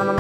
Hey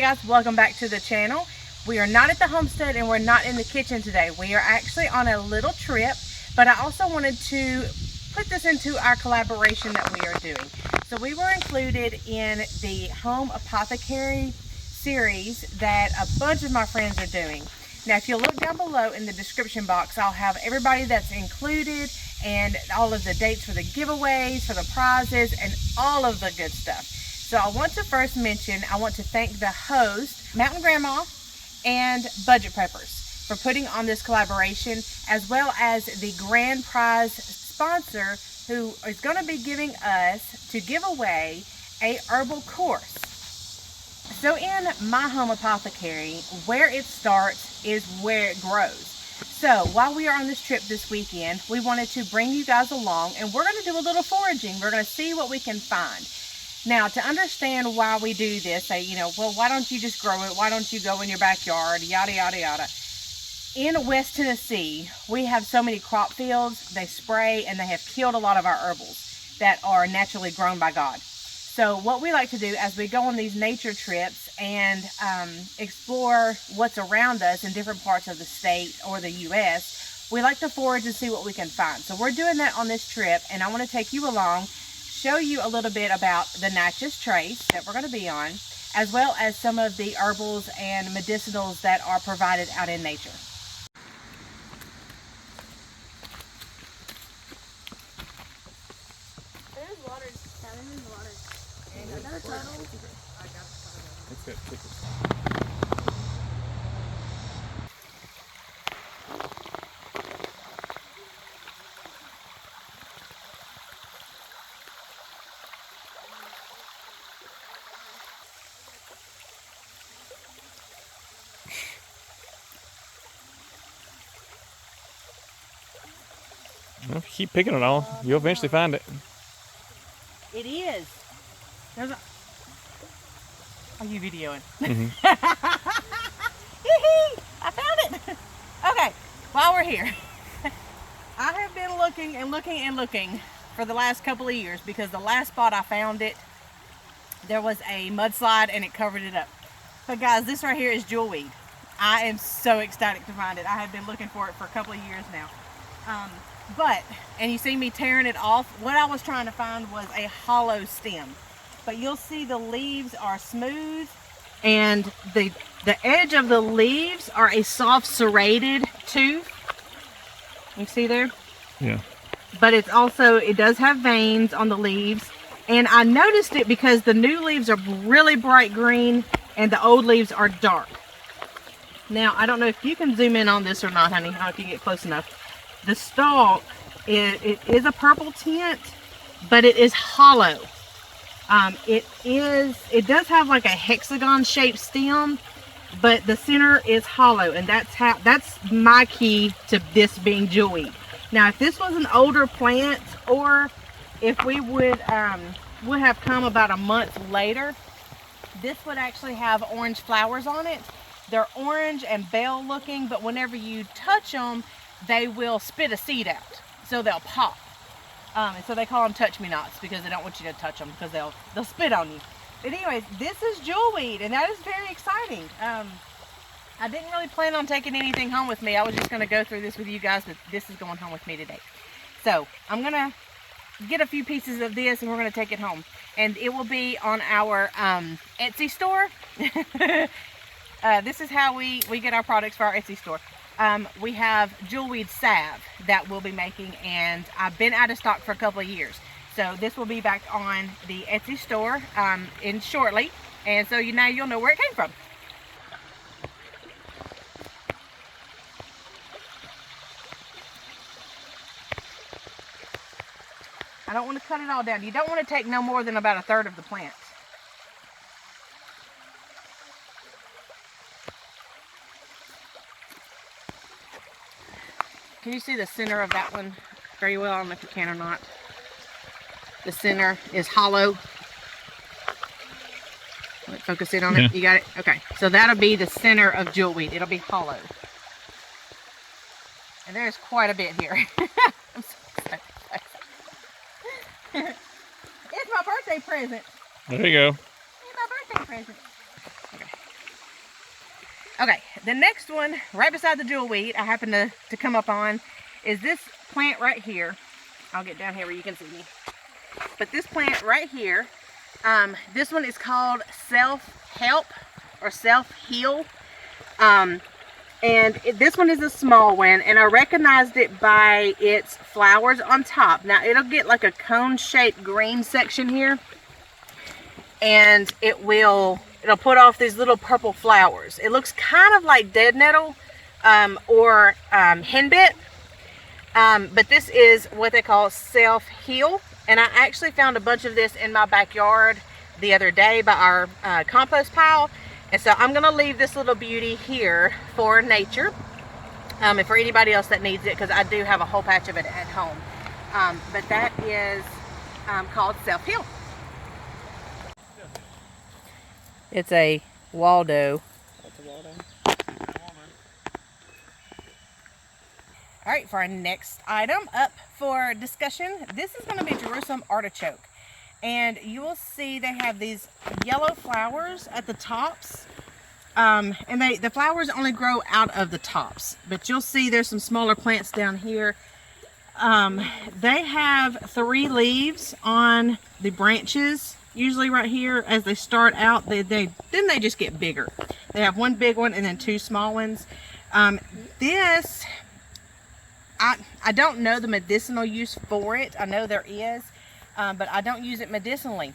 guys, welcome back to the channel. We are not at the homestead and we're not in the kitchen today. We are actually on a little trip, but I also wanted to put this into our collaboration that we are doing. So we were included in the Home Apothecary series that a bunch of my friends are doing. Now if you look down below in the description box, I'll have everybody that's included and all of the dates for the giveaways, for the prizes, and all of the good stuff. So I want to first mention, I want to thank the host, Mountain Grandma, and Budget Preppers for putting on this collaboration, as well as the grand prize sponsor who is going to be giving us to give away a herbal course. So in my Home Apothecary, where it starts is where it grows. So while we are on this trip this weekend, we wanted to bring you guys along and we're going to do a little foraging. We're going to see what we can find. Now, to understand why we do this, say, you know, well, why don't you just grow it? Why don't you go in your backyard? Yada, yada, yada. In West Tennessee, we have so many crop fields. They spray and they have killed a lot of our herbals that are naturally grown by God. So what we like to do as we go on these nature trips and explore what's around us in different parts of the state or the U.S., we like to forage and see what we can find. So we're doing that on this trip, and I want to take you along, show you a little bit about the Natchez trace that we're going to be on, as well as some of the herbals and medicinals that are provided out in nature. There's water. There's water. And another turtle. It's got tickets. Well, if you keep picking it all, you'll eventually find it. It is. There's a... Are you videoing? Mm-hmm. I found it. Okay, while we're here, I have been looking and looking and looking for the last couple of years because the last spot I found it, there was a mudslide and it covered it up. But guys, this right here is jewelweed. I am so ecstatic to find it. I have been looking for it for a couple of years now. And you see me tearing it off. What I was trying to find was a hollow stem. But you'll see the leaves are smooth and the edge of the leaves are a soft serrated tooth. You see there? Yeah. But it's also, it does have veins on the leaves. And I noticed it because the new leaves are really bright green and the old leaves are dark. Now, I don't know if you can zoom in on this or not, honey. I don't know if you can get close enough. The stalk, it is a purple tint, but it is hollow. It does have like a hexagon shaped stem, but the center is hollow, and that's my key to this being jewelweed. Now, if this was an older plant, or if we would have come about a month later, this would actually have orange flowers on it. They're orange and bell looking, but whenever you touch them, they will spit a seed out, so they'll pop. And so they call them touch-me-nots because they don't want you to touch them because they'll spit on you. But anyways, this is jewelweed, and that is very exciting. I didn't really plan on taking anything home with me. I was just going to go through this with you guys, but this is going home with me today. So I'm going to get a few pieces of this, and we're going to take it home. And it will be on our Etsy store. This is how we get our products for our Etsy store. We have jewelweed salve that we'll be making, and I've been out of stock for a couple of years. So this will be back on the Etsy store in shortly, and so now you'll know where it came from. I don't want to cut it all down. You don't want to take no more than about 1/3 of the plant. Can you see the center of that one very well? I don't know if you can or not. the center is hollow. Focus in on it. You got it? Okay. So that'll be the center of jewelweed. It'll be hollow. And there's quite a bit here. I'm so excited. It's my birthday present. There you go. It's my birthday present. Okay, the next one, right beside the jewelweed, I happen to come up on, is this plant right here. I'll get down here where you can see me. But this plant right here, this one is called Self-Help or Self-Heal. This one is a small one, and I recognized it by its flowers on top. Now, it'll get like a cone-shaped green section here, and it'll put off these little purple flowers. It looks kind of like dead nettle or henbit, but this is what they call Self-Heal. And I actually found a bunch of this in my backyard the other day by our compost pile. And so I'm going to leave this little beauty here for nature and for anybody else that needs it, because I do have a whole patch of it at home. But that is called Self-Heal. It's a Waldo. That's a Waldo. All right, for our next item up for discussion, this is going to be Jerusalem artichoke. And you will see they have these yellow flowers at the tops. And the flowers only grow out of the tops. But you'll see there's some smaller plants down here. They have 3 leaves on the branches, usually right here as they start out. Then they just get bigger. They have 1 big one and then 2 small ones. This, I don't know the medicinal use for it. I know there is. But I don't use it medicinally.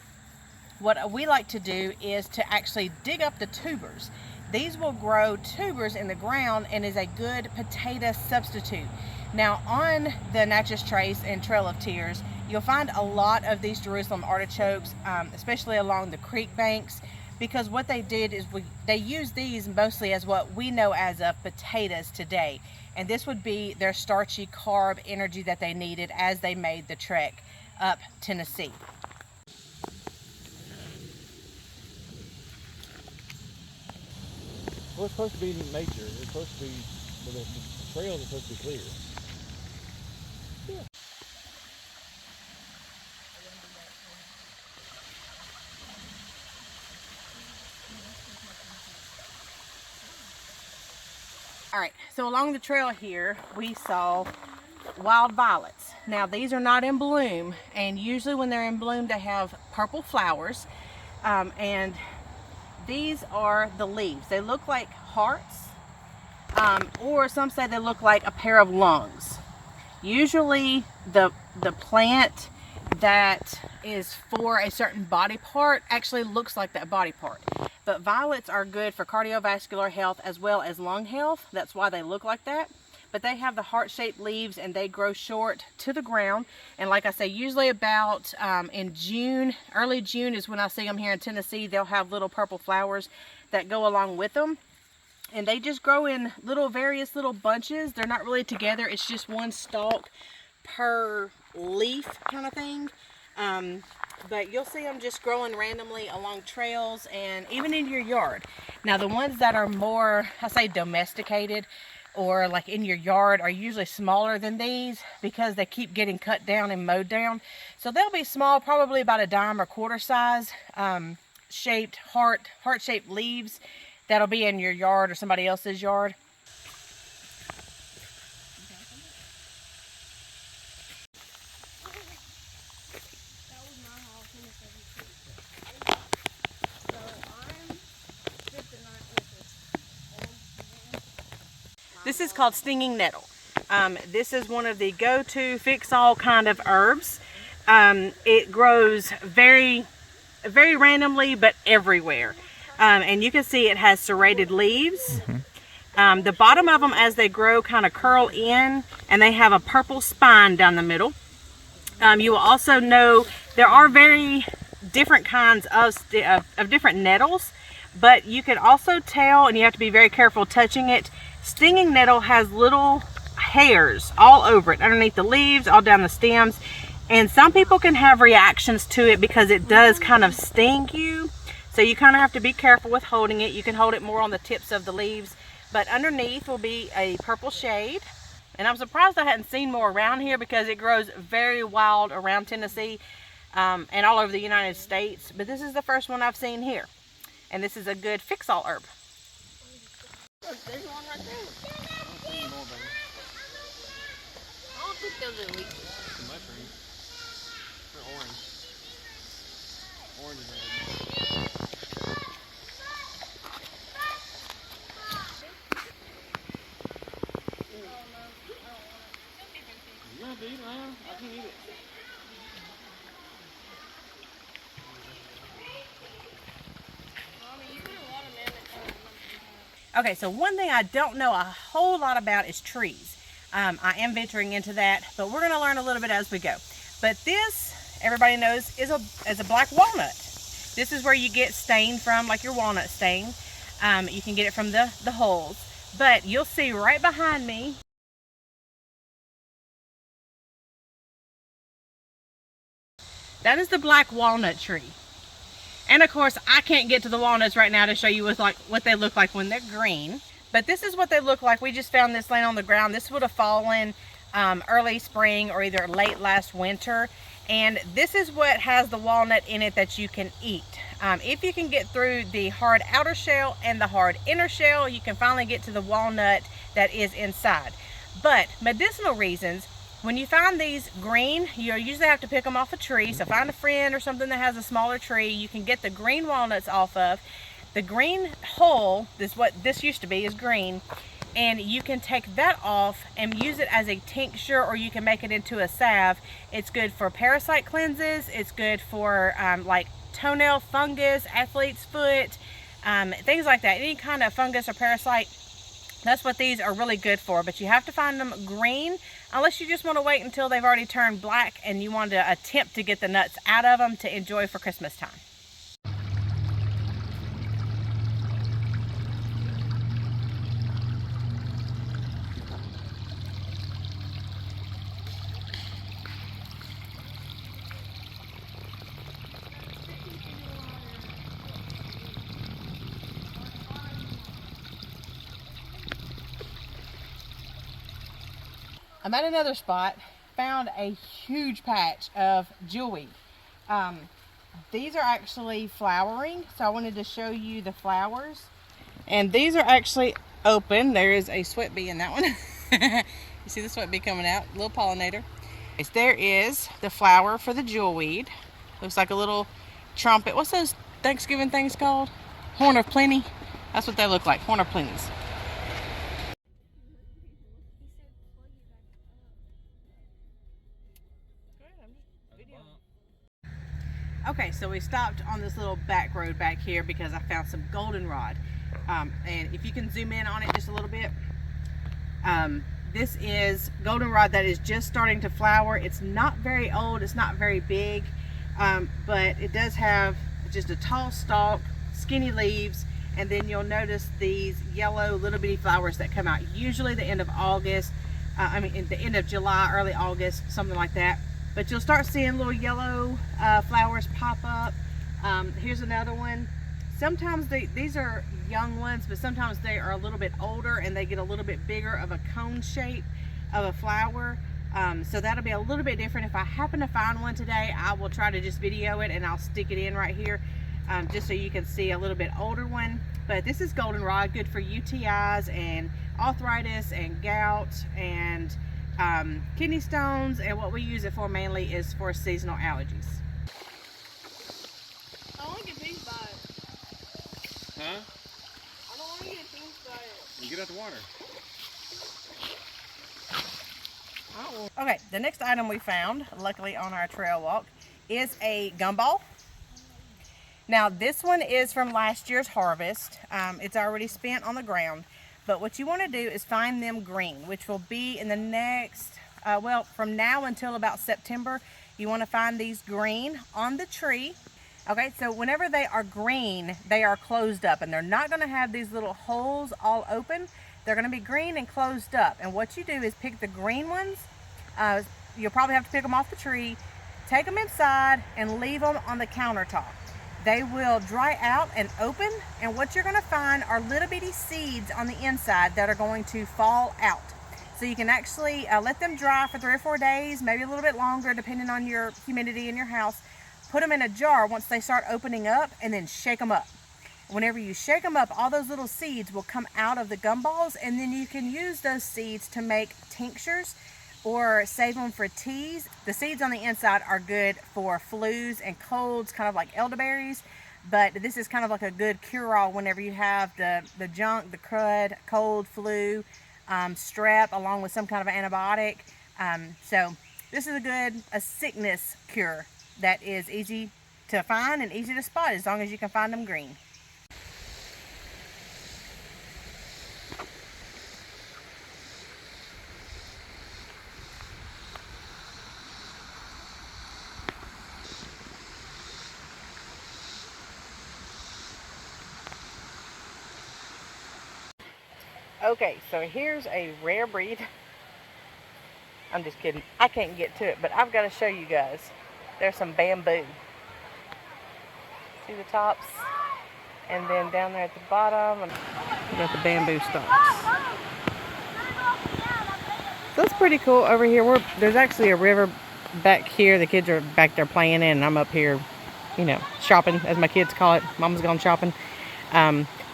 What we like to do is to actually dig up the tubers. These will grow tubers in the ground and is a good potato substitute. Now on the Natchez Trace and Trail of Tears, you'll find a lot of these Jerusalem artichokes, especially along the creek banks, because what they did is they use these mostly as what we know as potatoes today. And this would be their starchy carb energy that they needed as they made the trek up Tennessee. Well, it's supposed to be in nature. It's supposed to be, the trails are supposed to be clear. Yeah. All right, so along the trail here, we saw wild violets. Now these are not in bloom, and usually when they're in bloom they have purple flowers, and these are the leaves. They look like hearts, or some say they look like a pair of lungs. Usually the plant that is for a certain body part actually looks like that body part. But violets are good for cardiovascular health as well as lung health. That's why they look like that. But they have the heart-shaped leaves, and they grow short to the ground. And like I say, usually about in June, early June is when I see them here in Tennessee. They'll have little purple flowers that go along with them. And they just grow in various little bunches. They're not really together. It's just one stalk per leaf kind of thing. But you'll see them just growing randomly along trails and even in your yard. Now the ones that are more, I say domesticated, or like in your yard, are usually smaller than these because they keep getting cut down and mowed down. So they'll be small, probably about a dime or quarter size, shaped heart-shaped leaves that'll be in your yard or somebody else's yard. This is called stinging nettle. This is one of the go-to fix-all kind of herbs. It grows very, very randomly, but everywhere. And you can see it has serrated leaves. The bottom of them, as they grow, kind of curl in, and they have a purple spine down the middle. You will also know there are very different kinds of different nettles, but you can also tell, and you have to be very careful touching it, stinging nettle has little hairs all over it, underneath the leaves, all down the stems, And some people can have reactions to it because it does kind of sting you. So you kind of have to be careful with holding it. You can hold it more on the tips of the leaves, but underneath will be a purple shade. And I'm surprised I hadn't seen more around here because it grows very wild around Tennessee and all over the United States. But this is the first one I've seen here. And this is a good fix-all herb. Look, there's one right there. I don't think those are leeches. Mushrooms. They're orange. Orange and red. You have to eat it now? I can't eat it. Okay, so one thing I don't know a whole lot about is trees. I am venturing into that, but we're going to learn a little bit as we go. But this, everybody knows, is a black walnut. This is where you get stain from, like your walnut stain. You can get it from the holes. But you'll see right behind me, that is the black walnut tree. And of course, I can't get to the walnuts right now to show you what they look like when they're green. But this is what they look like. We just found this laying on the ground. This would have fallen early spring or either late last winter. And this is what has the walnut in it that you can eat. If you can get through the hard outer shell and the hard inner shell, you can finally get to the walnut that is inside. But medicinal reasons, when you find these green, you usually have to pick them off a tree. So find a friend or something that has a smaller tree you can get the green walnuts off of. The green hull, this what this used to be, is green. And you can take that off and use it as a tincture, or you can make it into a salve. It's good for parasite cleanses. It's good for like toenail fungus, athlete's foot, things like that. Any kind of fungus or parasite, that's what these are really good for. But you have to find them green, unless you just want to wait until they've already turned black and you want to attempt to get the nuts out of them to enjoy for Christmas time. I'm at another spot, found a huge patch of jewelweed. These are actually flowering, so I wanted to show you the flowers. And these are actually open. There is a sweat bee in that one. You see the sweat bee coming out, little pollinator. There is the flower for the jewelweed. Looks like a little trumpet. What's those Thanksgiving things called? Horn of plenty. That's what they look like, horn of plenties. Okay, so we stopped on this little back road back here because I found some goldenrod. And if you can zoom in on it just a little bit, this is goldenrod that is just starting to flower. It's not very old, it's not very big, but it does have just a tall stalk, skinny leaves, and then you'll notice these yellow little bitty flowers that come out usually the end of August, in the end of July, early August, something like that. But you'll start seeing little yellow flowers pop up. Here's another one. Sometimes these are young ones, but sometimes they are a little bit older and they get a little bit bigger of a cone shape of a flower. So that'll be a little bit different. If I happen to find one today, I will try to just video it and I'll stick it in right here just so you can see a little bit older one. But this is goldenrod, good for UTIs and arthritis and gout and kidney stones, and what we use it for mainly is for seasonal allergies. I want to get pinged by it. Huh? I don't want to get pinged by it. You get out the water. Okay, the next item we found, luckily on our trail walk, is a gumball. Now this one is from last year's harvest. It's already spent on the ground. But what you want to do is find them green, which will be in the next, well, from now until about September, you want to find these green on the tree. Okay, so whenever they are green, they are closed up, and they're not going to have these little holes all open. They're going to be green and closed up. And what you do is pick the green ones. You'll probably have to pick them off the tree. take them inside and leave them on the countertop. They will dry out and open, and what you're going to find are little bitty seeds on the inside that are going to fall out. So you can actually let them dry for 3 or 4 days, maybe a little bit longer depending on your humidity in your house. Put them in a jar once they start opening up, and then shake them up. Whenever you shake them up, all those little seeds will come out of the gumballs, and then you can use those seeds to make tinctures or save them for teas. The seeds on the inside are good for flus and colds, kind of like elderberries, but this is kind of like a good cure-all whenever you have the junk, the crud, cold, flu, strep, along with some kind of antibiotic. So this is a sickness cure that is easy to find and easy to spot as long as you can find them green. Okay, so here's a rare breed. I'm just kidding. I can't get to it, but I've got to show you guys. There's some bamboo. See the tops? And then down there at the bottom, we got the bamboo stalks. So that's pretty cool. Over here, there's actually a river back here. The kids are back there playing in, and I'm up here, you know, shopping, as my kids call it. Mama's gone shopping.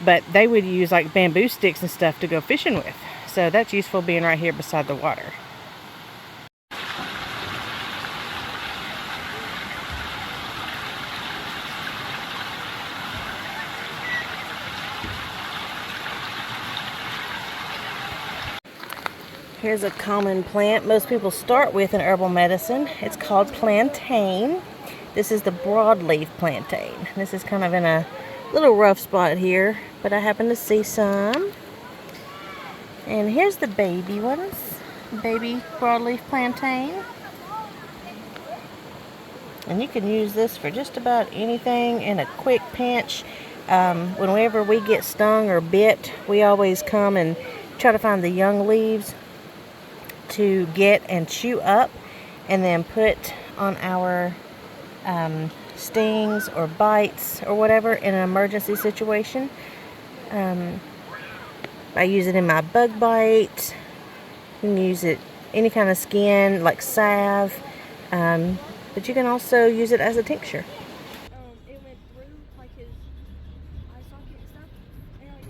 But they would use like bamboo sticks and stuff to go fishing with. So that's useful being right here beside the water. Here's a common plant most people start with in herbal medicine. It's called plantain. This is the broadleaf plantain. This is kind of in a little rough spot here, but I happen to see some. And here's the baby ones. Baby broadleaf plantain. And you can use this for just about anything in a quick pinch. Whenever we get stung or bit, we always come and try to find the young leaves to get and chew up and then put on our stings or bites or whatever in an emergency situation. I use it in my bug bite. You can use it any kind of skin like salve, but you can also use it as a tincture. It went through like his eye socket and stuff. And like,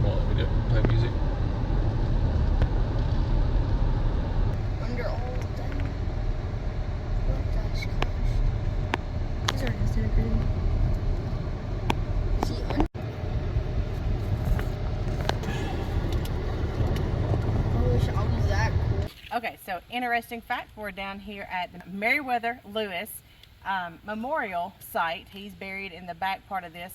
Well, we didn't play music. under all of that. Oh gosh, these are disintegrating. Is he under? I wish I was that cool. Okay, so interesting fact, we're down here at the Meriwether Lewis Memorial Site. He's buried in the back part of this.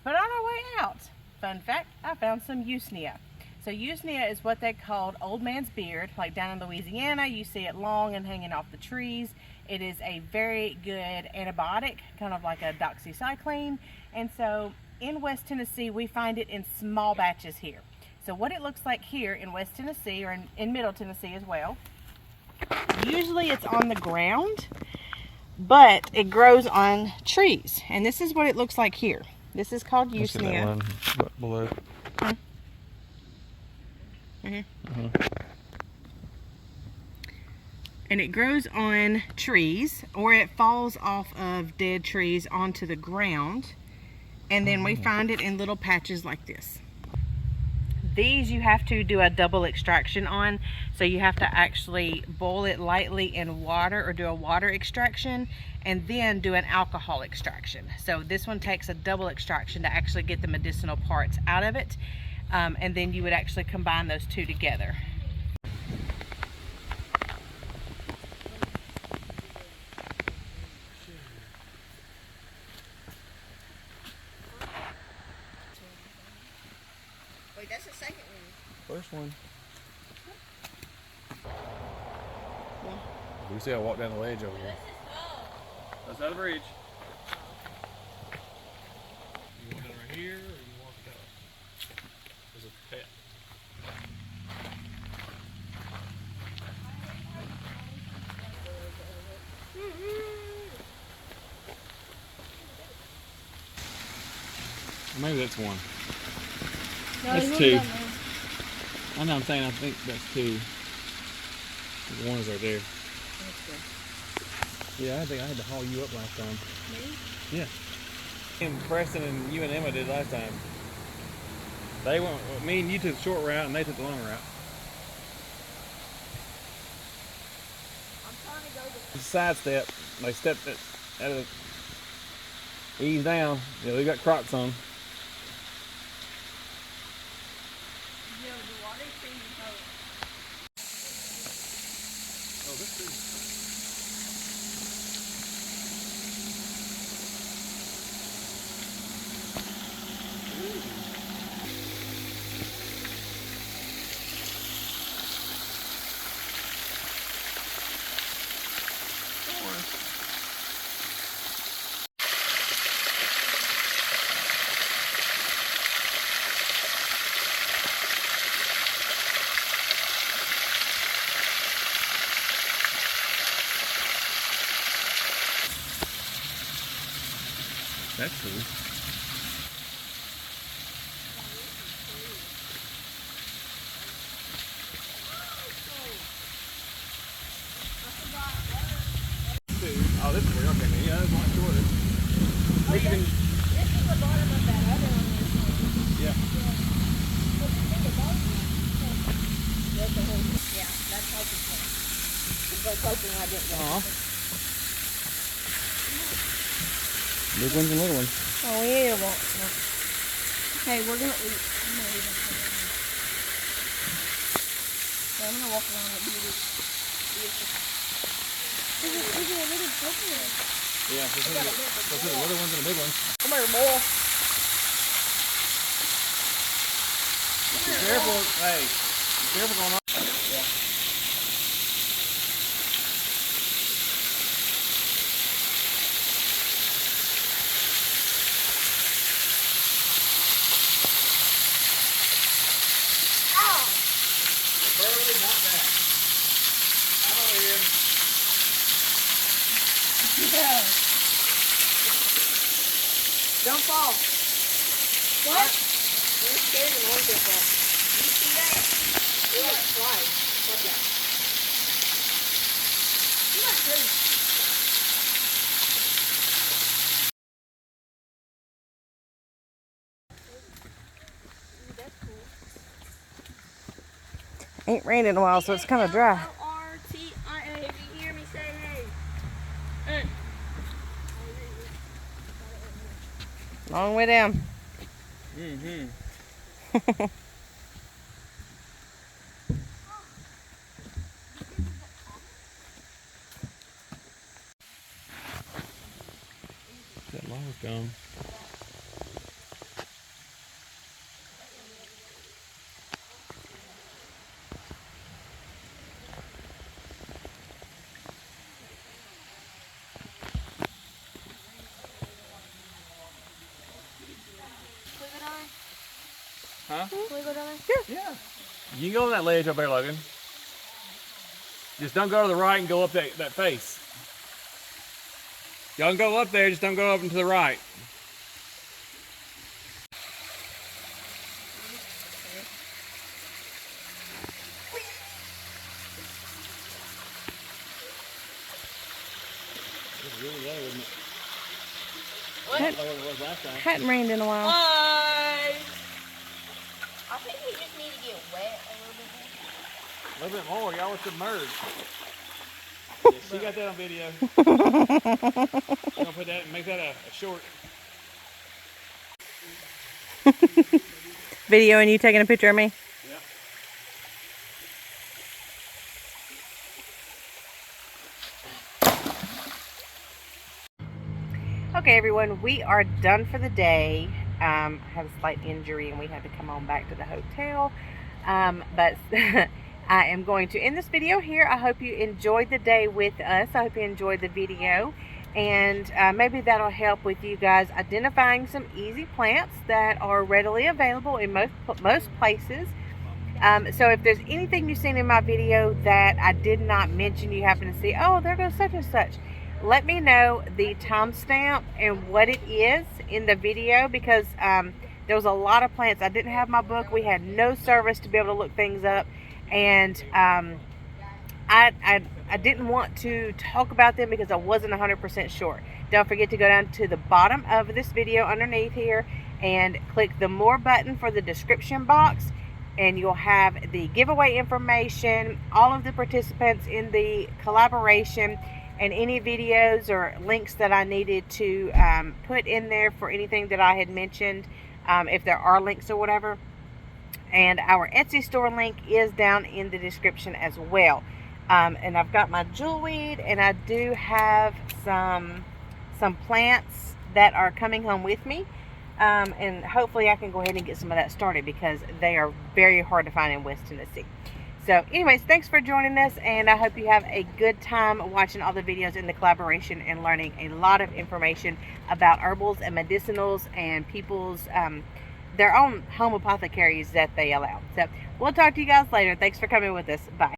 But on our way out, fun fact, I found some Ynia. So Ynia is what they called old man's beard. Like down in Louisiana, you see it long and hanging off the trees. It is a very good antibiotic, kind of like a doxycycline. And so in West Tennessee, we find it in small batches here. So what it looks like here in West Tennessee, or in Middle Tennessee as well, usually it's on the ground, but it grows on trees. And this is what it looks like here. This is called Ynia. Below. And it grows on trees, or it falls off of dead trees onto the ground, and then we find it in little patches like this. These you have to do a double extraction on, so you have to actually boil it lightly in water or do a water extraction and then do an alcohol extraction. So this one takes a double extraction to actually get the medicinal parts out of it, and then you would actually combine those two together. Wait, that's the second one. First one. You see I walk down the ledge over here. That's out of the bridge. You want it right here, or you want it Maybe that's one. No, That's he's two. down there. I know I'm saying I think that's two. The one is right there. Yeah, I think I had to haul you up last time. Me? Yeah. And Preston and you and Emma did last time. They went, me and you took the short route and they took the long route. I'm trying to go to... Sidestep. They stepped it out of the, ease down. Yeah, they got Crocs on. You know, the water is freezing cold. Oh, that's true. That's cool. Oh, this is where, okay, yeah, that's one shorter. Oh, this is the bottom of that other one. Yeah. That's the whole, yeah, that's hoping for. That's hoping I didn't go. Big ones and little ones. Oh, yeah, well, hey, we're gonna eat. I'm gonna eat them. So I'm gonna walk around with beauty. There's a little coconut. Yeah, so the little ones and the big ones. Come here, boy. Be careful, hey, be careful going on. Yeah. Burley, not that. I'm over here. Yeah. Don't fall. What? You're scared and won't get fall. You see that? You're like slide. What's that? You're not crazy. That's cool. Ain't rained in a while, so it's kind of dry. L-R-T-I-A. If you hear me, say hey. Long way down. Mm-hmm. That law's gone. Huh? Can we go down there? Yeah. You can go on that ledge up there, Logan. Just don't go to the right and go up that face. Y'all can go up there, just don't go up and to the right. It's really low, isn't it? What? I don't know what it was last time. Hadn't rained in a while. Hi. I think we just need to get wet a little bit more. A little bit more, y'all were submerged. Yeah, she got that on video. I'm gonna put that, make that a short. Video and you taking a picture of me? Yeah. Okay, everyone, we are done for the day. I had a slight injury and we had to come on back to the hotel. But I am going to end this video here. I hope you enjoyed the day with us. I hope you enjoyed the video. And maybe that'll help with you guys identifying some easy plants that are readily available in most places. So if there's anything you've seen in my video that I did not mention, you happen to see, oh, there goes such and such, let me know the timestamp and what it is in the video, because there was a lot of plants. I didn't have my book. We had no service to be able to look things up, and I didn't want to talk about them because I wasn't 100% sure. Don't forget to go down to the bottom of this video underneath here and click the more button for the description box, and you'll have the giveaway information, all of the participants in the collaboration, and any videos or links that I needed to put in there for anything that I had mentioned, if there are links or whatever. And our Etsy store link is down in the description as well. And I've got my jewelweed, and I do have some plants that are coming home with me. And hopefully I can go ahead and get some of that started, because they are very hard to find in West Tennessee. So anyways, thanks for joining us, and I hope you have a good time watching all the videos in the collaboration and learning a lot of information about herbals and medicinals and people's their own home apothecaries that they allow. So we'll talk to you guys later. Thanks for coming with us. Bye.